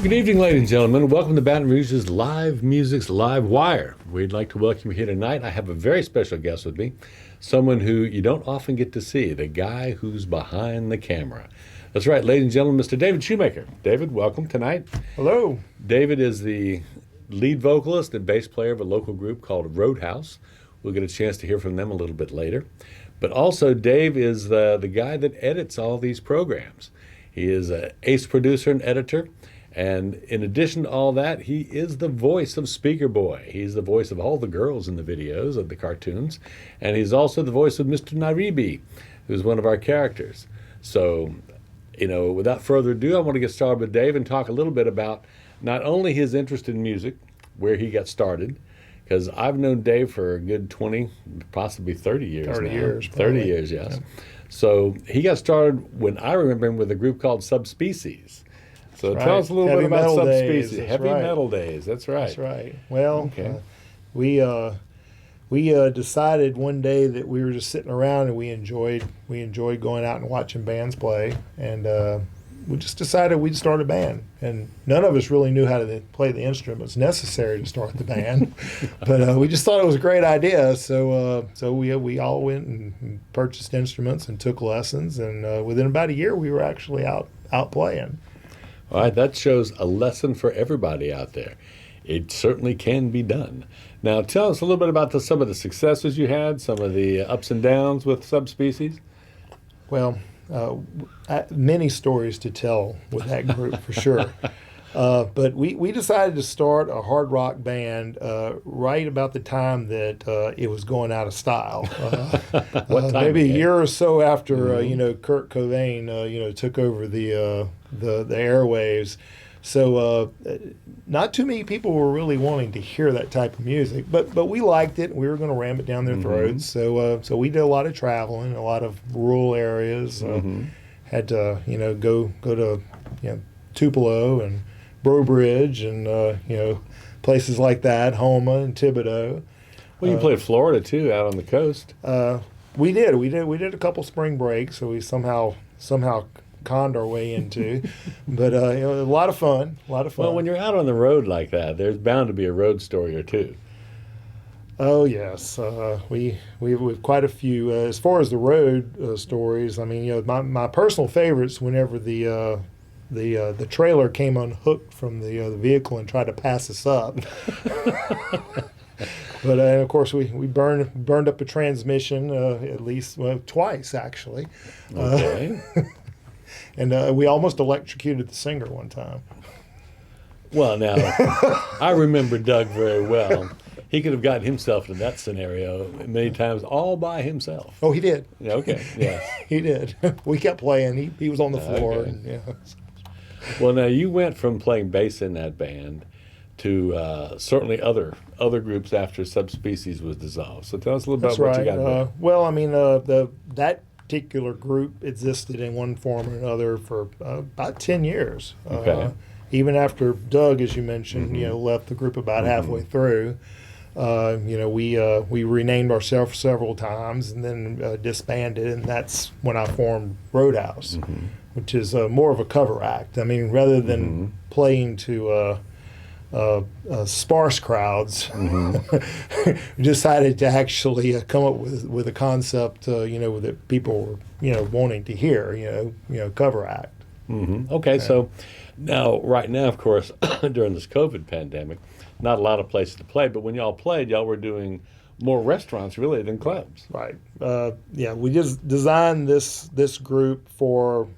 Good evening, ladies and gentlemen. Welcome to Baton Rouge's Live Music's LiveWire. We'd like to welcome you here tonight. I have a very special guest with me, someone who you don't often get to see, the guy who's behind the camera. That's right, ladies and gentlemen, Mr. David Schumaker. David, welcome tonight. Hello. David is the lead vocalist and bass player of a local group called Roadhouse. We'll get a chance to hear from them a little bit later. But also, Dave is the guy that edits all these programs. He is an ace producer and editor. And in addition to all that, he is the voice of Speaker Boy. He's the voice of all the girls in the videos of the cartoons. And he's also the voice of Mr. Nairobi, who's one of our characters. So, without further ado, I want to get started with Dave and talk a little bit about not only his interest in music, where he got started, because I've known Dave for a good 20, possibly 30 years 30 now. years. 30 years, yes. Yeah. So he got started when I remember him with a group called Subspecies. So tell us a little bit about Subspecies. Heavy metal days. That's right. That's right. Well, we decided one day that we were just sitting around and we enjoyed going out and watching bands play, and we just decided we'd start a band. And none of us really knew how to play the instruments necessary to start the band, but we just thought it was a great idea. So we all went and purchased instruments and took lessons, and within about a year we were actually out playing. All right, that shows a lesson for everybody out there. It certainly can be done. Now, tell us a little bit about some of the successes you had, some of the ups and downs with Subspecies. Well, many stories to tell with that group for sure. But we decided to start a hard rock band right about the time that it was going out of style. Maybe a year or so after Kurt Cobain took over the airwaves. So not too many people were really wanting to hear that type of music, but we liked it. We were going to ram it down their throats. So we did a lot of traveling, a lot of rural areas. Had to go to Tupelo and Brobridge and places like that, Houma and Thibodaux. Well, you played Florida too, out on the coast. We did a couple spring breaks, so we somehow conned our way into, but a lot of fun. Well, when you're out on the road like that, there's bound to be a road story or two. Oh yes, we have quite a few. As far as the road stories, I mean, my personal favorites whenever the trailer came unhooked from the vehicle and tried to pass us up. But of course, we burned up a transmission at least twice actually. Okay. And we almost electrocuted the singer one time. Well, now, I remember Doug very well. He could have gotten himself into that scenario many times all by himself. Oh, he did. Yeah, okay, yeah. He did. We kept playing. He was on the floor. Okay. And, Well, now, you went from playing bass in that band to certainly other groups after Subspecies was dissolved. So tell us a little bit about what you got there. Well, I mean, that particular group existed in one form or another for about 10 years. Okay. Even after Doug, as you mentioned, left the group about halfway through. We renamed ourselves several times and then disbanded, and that's when I formed Roadhouse, which is more of a cover act. I mean, rather than playing to sparse crowds, we decided to actually come up with a concept, that people were, wanting to hear, cover act. Okay, so right now, of course, during this COVID pandemic, not a lot of places to play, but when y'all played, y'all were doing more restaurants really than clubs. Right. We just designed this group for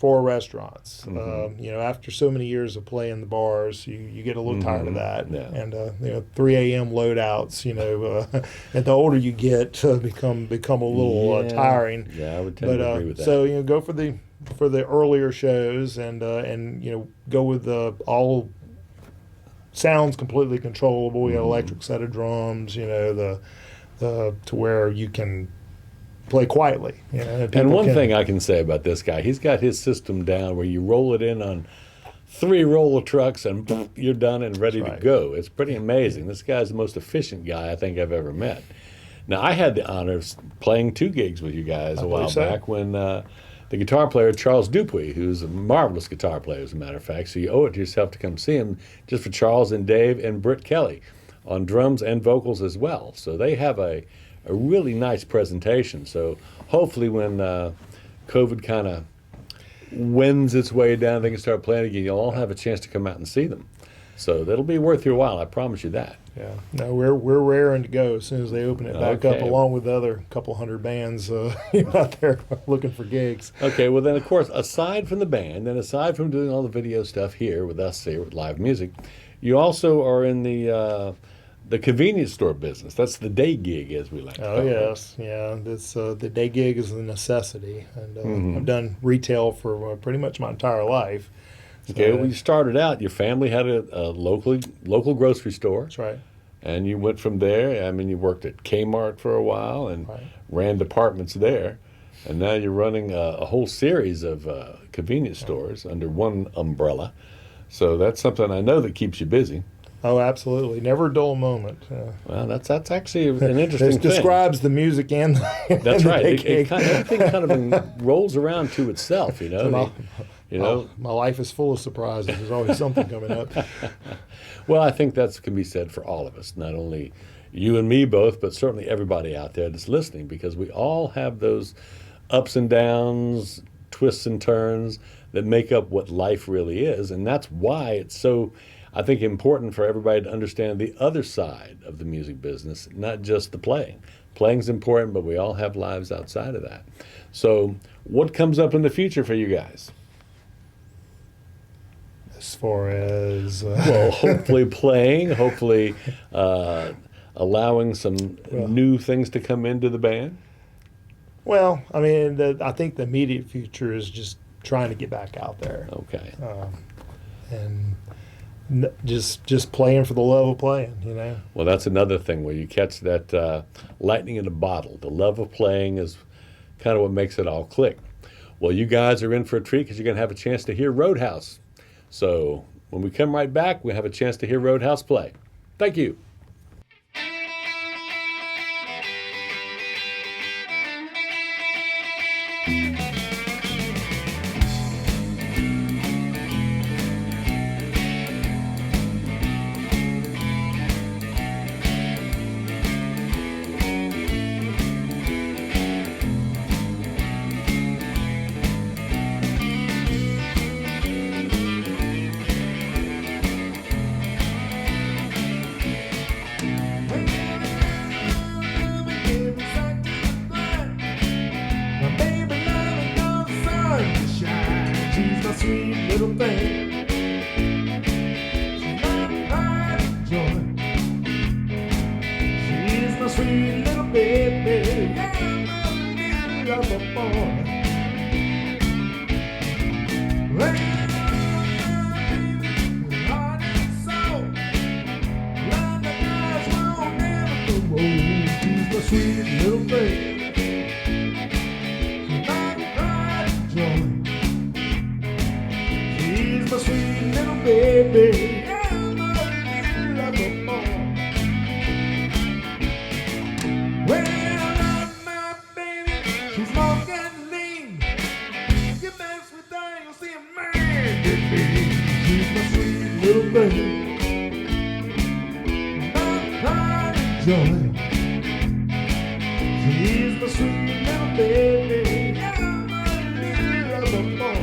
restaurants. After so many years of playing the bars, you get a little tired of that. Yeah. And 3 a.m. loadouts, and the older you get, become a little tiring. Yeah, I would tend to agree with that. So go for the earlier shows and go with all sounds completely controllable. We got electric set of drums, the to where you can play quietly. And one thing I can say about this guy, he's got his system down where you roll it in on 3 roller trucks and you're done and ready to go. It's pretty amazing. This guy's the most efficient guy I think I've ever met. Now, I had the honor of playing 2 gigs with you guys a while back when the guitar player, Charles Dupuy, who's a marvelous guitar player, as a matter of fact. So you owe it to yourself to come see him, just for Charles and Dave and Britt Kelly on drums and vocals as well. So they have a really nice presentation. So hopefully when COVID kind of wends its way down, they can start playing again, you'll all have a chance to come out and see them. So that'll be worth your while, I promise you that. Yeah, no, we're raring to go as soon as they open it back up, Okay. along with the other couple hundred bands out there looking for gigs. Okay, well then, of course, aside from the band and aside from doing all the video stuff here with us here with live music, you also are in the convenience store business. That's the day gig, as we like to call Oh it. yes, yeah. This the day gig is a necessity, and I've done retail for pretty much my entire life. So, Okay, well, you started out, your family had a local grocery store, that's right. and you went from there. I mean, you worked at Kmart for a while and Right. ran departments there, and now you're running a whole series of convenience stores under one umbrella. So that's something I know that keeps you busy. Oh, absolutely. Never a dull moment. Well, that's actually an interesting This thing. describes the music and the, That's and the right. day It gig. everything kind of rolls around to itself, you know. My life is full of surprises. There's always something coming up. Well, I think that can be said for all of us, not only you and me both, but certainly everybody out there that's listening, because we all have those ups and downs, twists and turns that make up what life really is. And that's why it's so, I think, important for everybody to understand the other side of the music business, not just the playing. Playing's important, but we all have lives outside of that. So what comes up in the future for you guys? As far as Well, hopefully playing, hopefully allowing some new things to come into the band. well, I mean, I think the immediate future is just trying to get back out there Okay. and just playing for the love of playing. You know. Well, that's another thing where you catch that lightning in a bottle. The love of playing is kind of what makes it all click. Well, you guys are in for a treat because you're going to have a chance to hear Roadhouse. So when we come right back, we have a chance to hear Roadhouse play. Thank you. My baby never knows sun to shine. She's my sweet little thing. She's my pride and joy. She's my sweet little baby. Yeah, my little lover boy. Well, heart and soul. Love the guys won't never grow old. She's my sweet little thing. She's my sweet little baby. Yeah, my little lover boy. Well, I love my baby. She's long and lean. You mess with her, you'll see a man get me. She's my sweet little baby. My pride and joy. She's my sweet little baby. Yeah, my little lover boy.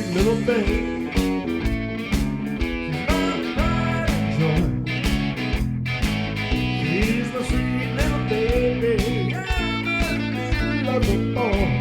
sweet little thing. She's my sweet little baby. I'm a little boy.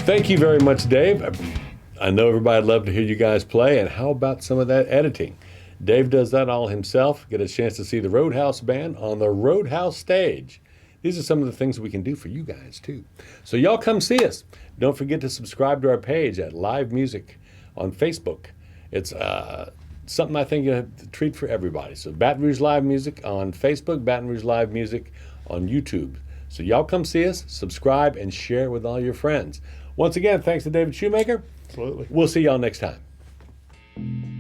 Thank you very much, Dave. I know everybody'd love to hear you guys play, and how about some of that editing? Dave does that all himself. Get a chance to see the Roadhouse Band on the Roadhouse stage. These are some of the things we can do for you guys, too. So y'all come see us. Don't forget to subscribe to our page at Live Music on Facebook. It's something I think a treat for everybody. So Baton Rouge Live Music on Facebook, Baton Rouge Live Music on YouTube. So y'all come see us, subscribe, and share with all your friends. Once again, thanks to David Schumaker. Absolutely. We'll see y'all next time.